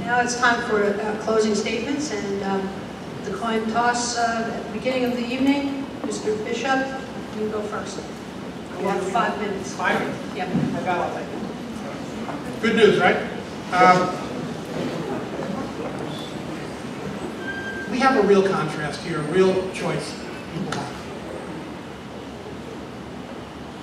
Now it's time for closing statements and the coin toss at the beginning of the evening. Mr. Bishop, you go first. You have 5 minutes. 5 minutes? Yep. I got it. Good news, right? We have a real contrast here, a real choice people have.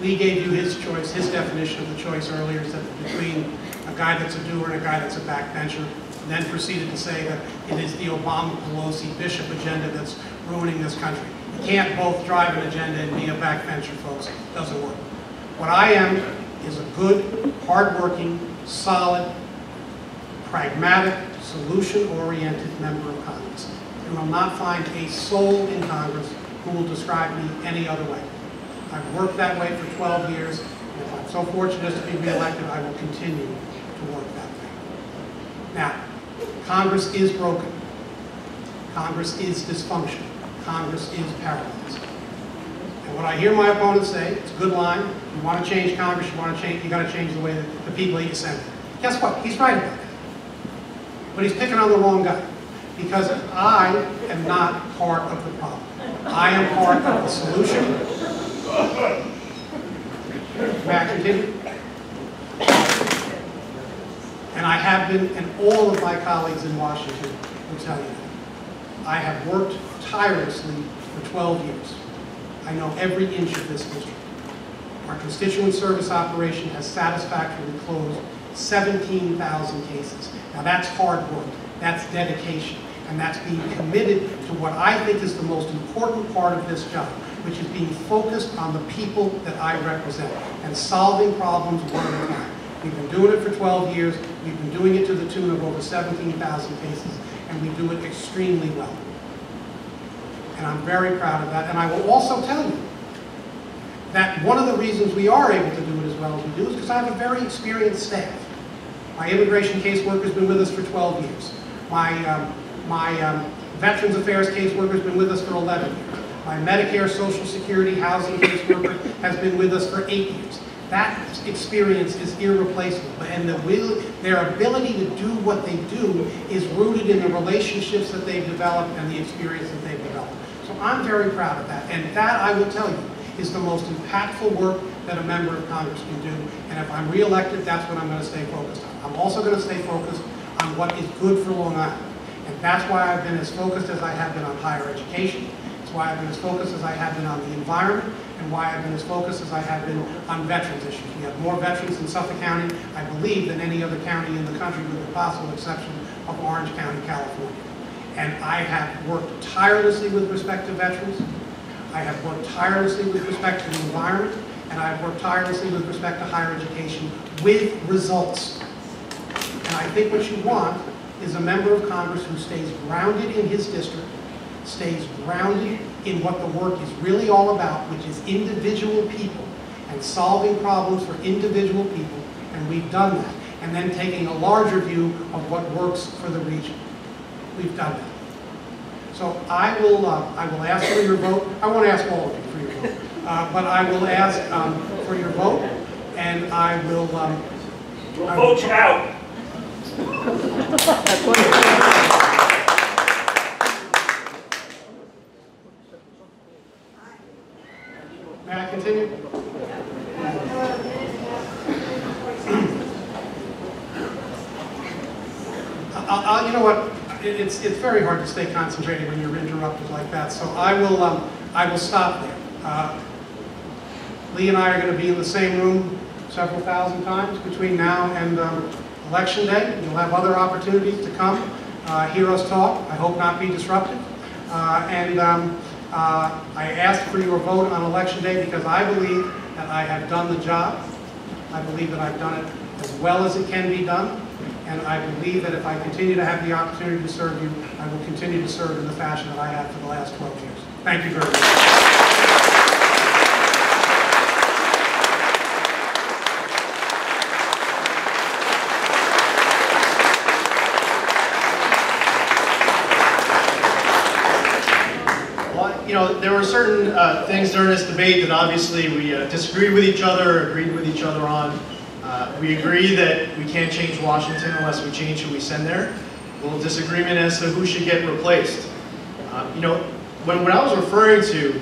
Lee gave you his choice, his definition of the choice earlier, is that between a guy that's a doer and a guy that's a backbencher, and then proceeded to say that it is the Obama, Pelosi, Bishop agenda that's ruining this country. You can't both drive an agenda and be a backbencher, folks. It doesn't work. What I am is a good, hardworking, solid, pragmatic, solution-oriented member of Congress. You will not find a soul in Congress who will describe me any other way. I've worked that way for 12 years, and if I'm so fortunate as to be reelected, I will continue to work that way. Now, Congress is broken. Congress is dysfunctional. Congress is paralyzed. And what I hear my opponents say, it's a good line, you want to change Congress, you got to change the way that the people that you send. Guess what? He's right about that. But he's picking on the wrong guy. Because I am not part of the problem. I am part of the solution. May I continue? And I have been, and all of my colleagues in Washington will tell you that. I have worked tirelessly for 12 years. I know every inch of this district. Our constituent service operation has satisfactorily closed 17,000 cases. Now that's hard work, that's dedication, and that's being committed to what I think is the most important part of this job, which is being focused on the people that I represent and solving problems one at a time. We've been doing it for 12 years, we've been doing it to the tune of over 17,000 cases, and we do it extremely well. And I'm very proud of that, and I will also tell you that one of the reasons we are able to do it as well as we do is because I have a very experienced staff. My immigration caseworker has been with us for 12 years. My Veterans Affairs caseworker has been with us for 11 years. My Medicare, Social Security, housing caseworker has been with us for 8 years. That experience is irreplaceable, and their ability to do what they do is rooted in the relationships that they've developed and the experience that they've developed. So I'm very proud of that, and that, I will tell you, is the most impactful work that a member of Congress can do, and if I'm re-elected, that's what I'm going to stay focused on. I'm also going to stay focused on what is good for Long Island, and that's why I've been as focused as I have been on higher education. It's why I've been as focused as I have been on the environment, and why I've been as focused as I have been on veterans issues. We have more veterans in Suffolk County, I believe, than any other county in the country, with the possible exception of Orange County, California. And I have worked tirelessly with respect to veterans. I have worked tirelessly with respect to the environment, and I have worked tirelessly with respect to higher education with results. And I think what you want is a member of Congress who stays grounded in his district, stays grounded in what the work is really all about, which is individual people and solving problems for individual people, and we've done that. And then taking a larger view of what works for the region. We've done that. So I will ask for your vote. I won't ask all of you for your vote, but I will ask for your vote, and I will. We'll vote you out. May I continue? You know what? It's very hard to stay concentrated when you're interrupted like that. So I will stop there. Lee and I are going to be in the same room several thousand times between now and Election Day. You'll have other opportunities to come, hear us talk. I hope not be disruptive. I asked for your vote on Election Day because I believe that I have done the job. I believe that I've done it as well as it can be done. And I believe that if I continue to have the opportunity to serve you, I will continue to serve in the fashion that I have for the last 12 years. Thank you very much. You know, there were certain things during this debate that obviously we disagreed with each other, agreed with each other on. We agree that we can't change Washington unless we change who we send there. A little disagreement as to who should get replaced. You know, when I was referring to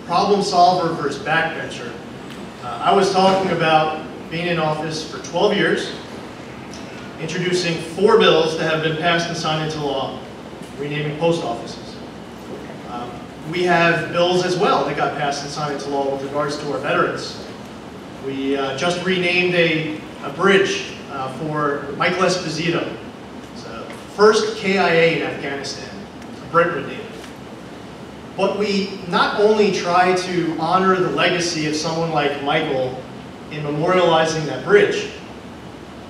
problem solver versus backbencher, I was talking about being in office for 12 years, introducing 4 bills that have been passed and signed into law, renaming post offices. We have bills as well that got passed and signed into law with regards to our veterans. We just renamed a bridge for Michael Esposito. It's the first KIA in Afghanistan, a Brentwood native. But we not only try to honor the legacy of someone like Michael in memorializing that bridge,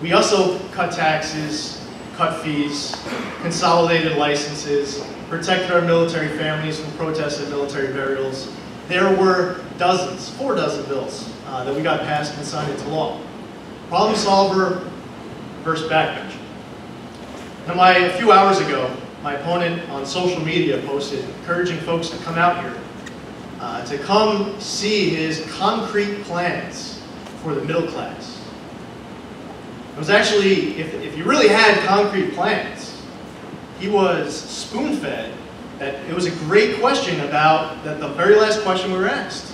we also cut taxes, cut fees, consolidated licenses, protected our military families from protested military burials. There were dozens, 4 dozen bills that we got passed and signed into law. Problem solver versus backbencher. Now, a few hours ago, my opponent on social media posted encouraging folks to come out here, to come see his concrete plans for the middle class. It was actually, if you really had concrete plans, he was spoon-fed that it was a great question about the very last question we were asked,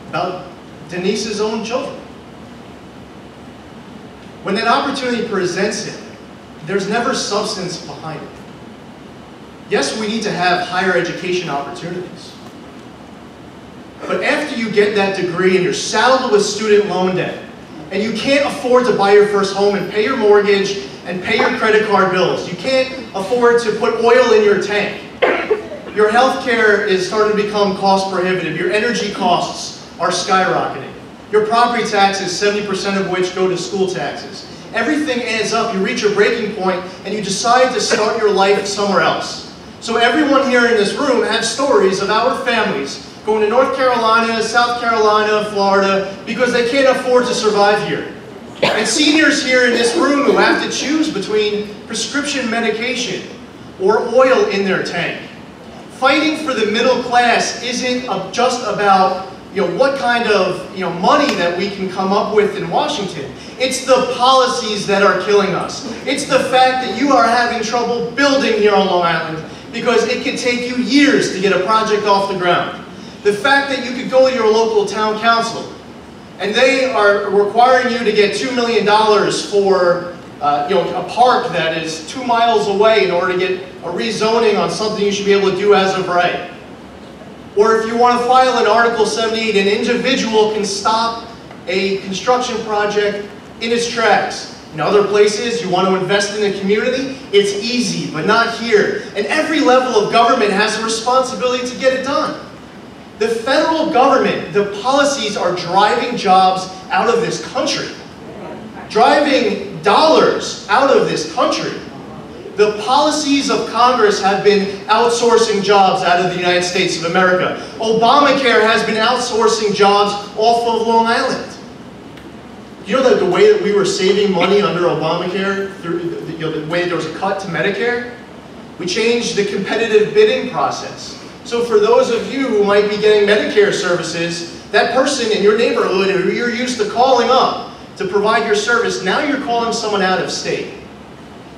about Denise's own children. When that opportunity presents him, there's never substance behind it. Yes, we need to have higher education opportunities. But after you get that degree and you're saddled with student loan debt, and you can't afford to buy your first home and pay your mortgage and pay your credit card bills, you can't afford to put oil in your tank, your health care is starting to become cost prohibitive, your energy costs are skyrocketing, your property taxes, 70% of which go to school taxes. Everything adds up, you reach a breaking point, and you decide to start your life somewhere else. So everyone here in this room has stories of our families going to North Carolina, South Carolina, Florida, because they can't afford to survive here. And seniors here in this room who have to choose between prescription medication or oil in their tank. Fighting for the middle class isn't just about what kind of money that we can come up with in Washington. It's the policies that are killing us. It's the fact that you are having trouble building here on Long Island because it could take you years to get a project off the ground. The fact that you could go to your local town council and they are requiring you to get $2 million for a park that is 2 miles away in order to get a rezoning on something you should be able to do as of right. Or if you want to file an Article 78, an individual can stop a construction project in its tracks. In other places, you want to invest in the community, it's easy, but not here. And every level of government has a responsibility to get it done. The federal government, the policies are driving jobs out of this country, driving dollars out of this country. The policies of Congress have been outsourcing jobs out of the United States of America. Obamacare has been outsourcing jobs off of Long Island. You know that the way that we were saving money under Obamacare, through the way there was a cut to Medicare? We changed the competitive bidding process. So for those of you who might be getting Medicare services, that person in your neighborhood who you're used to calling up to provide your service, now you're calling someone out of state.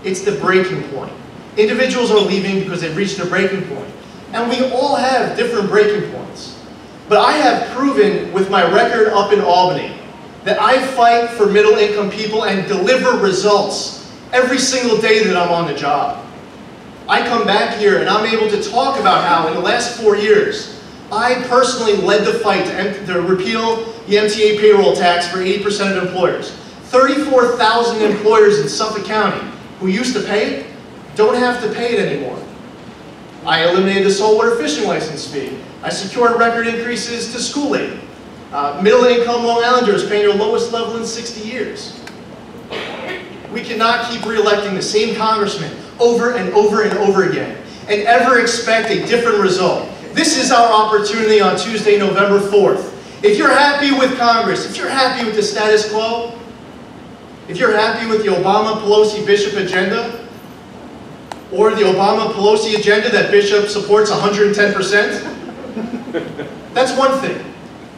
It's the breaking point. Individuals are leaving because they've reached their breaking point. And we all have different breaking points. But I have proven with my record up in Albany that I fight for middle-income people and deliver results every single day that I'm on the job. I come back here and I'm able to talk about how in the last 4 years, I personally led the fight to repeal the MTA payroll tax for 80% of employers. 34,000 employers in Suffolk County who used to pay it, don't have to pay it anymore. I eliminated the saltwater fishing license fee. I secured record increases to school aid. Middle-income Long Islanders paying their lowest level in 60 years. We cannot keep re-electing the same congressman over and over and over again and ever expect a different result. This is our opportunity on Tuesday, November 4th. If you're happy with Congress, if you're happy with the status quo, if you're happy with the Obama-Pelosi-Bishop agenda, or the Obama-Pelosi agenda that Bishop supports 110%, that's one thing.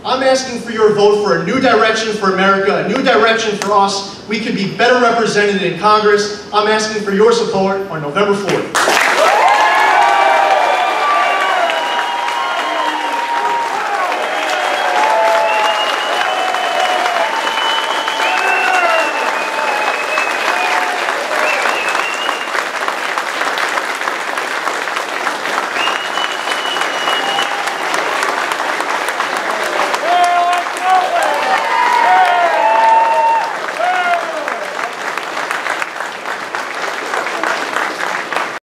I'm asking for your vote for a new direction for America, a new direction for us. We could be better represented in Congress. I'm asking for your support on November 4th.